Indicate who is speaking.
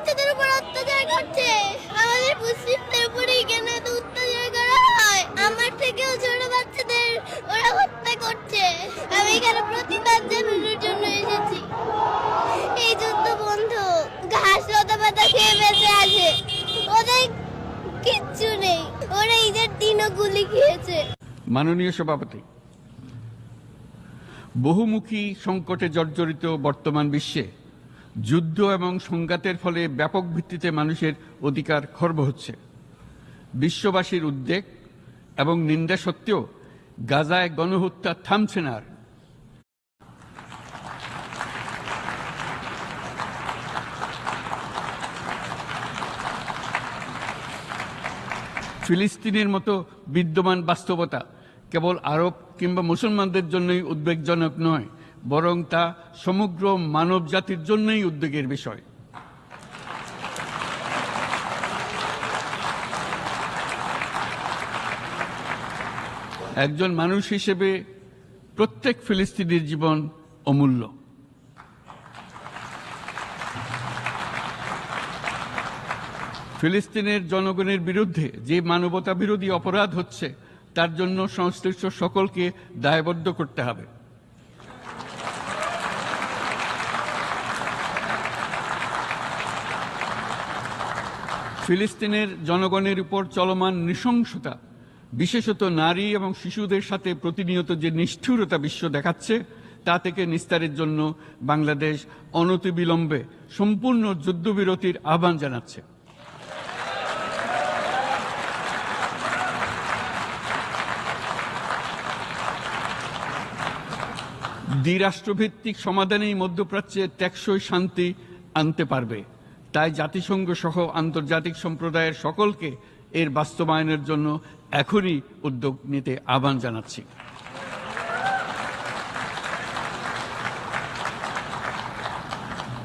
Speaker 1: বাচ্চাদের উপর অত্যাচার করছে। আমাদের মুসলিমদের উপরেই কেন এত অত্যাচার করা হয়? আমার থেকেও ছোট বাচ্চাদের ওরা হত্যা করছে। আমি এখানে প্রতিবাদ জানানোর জন্য এসেছি। এই যুদ্ধ বন্ধ। ঘাস লতা পাতা খেয়ে বেঁচে আছে, ওদের কিচ্ছু নেই। ওরা ঈদের দিনও গুলি খেয়েছে।
Speaker 2: মাননীয় সভাপতি, বহুমুখী সংকটে জর্জরিত বর্তমান বিশ্বে যুদ্ধ এবং সংঘাতের ফলে ব্যাপক ভিত্তিতে মানুষের অধিকার খর্ব হচ্ছে। বিশ্ববাসীর উদ্বেগ এবং নিন্দা সত্ত্বেও গাজায় গণহত্যা থামছে না। ফিলিস্তিনের মতো বিদ্যমান বাস্তবতা কেবল আরব কিংবা মুসলমানদের জন্যই উদ্বেগজনক নয়, বরং তা সমগ্র মানব জাতির জন্যই উদ্বেগের বিষয়। একজন মানুষ হিসেবে প্রত্যেক ফিলিস্তিনির জীবন অমূল্য। ফিলিস্তিনের জনগণের বিরুদ্ধে যে মানবতা বিরোধী অপরাধ হচ্ছে তার জন্য সংশ্লিষ্ট সকলকে দায়বদ্ধ করতে হবে। ফিলিস্তিনের জনগণের উপর চলমান নৃশংসতা, বিশেষত নারী এবং শিশুদের সাথে প্রতিনিয়ত যে নিষ্ঠুরতা বিশ্ব দেখাচ্ছে, তা থেকে নিস্তারের জন্য বাংলাদেশ অনতিবিলম্বে সম্পূর্ণ যুদ্ধবিরতির আহ্বান জানাচ্ছে। দ্বিরাষ্ট্রভিত্তিক সমাধানেই মধ্যপ্রাচ্যে টেকসই শান্তি আনতে পারবে। তাই জাতিসংঘ সহ আন্তর্জাতিক সম্প্রদায়ের সকলকে এর বাস্তবায়নের জন্য এখনই উদ্যোগ নিতে আহ্বান জানাচ্ছি।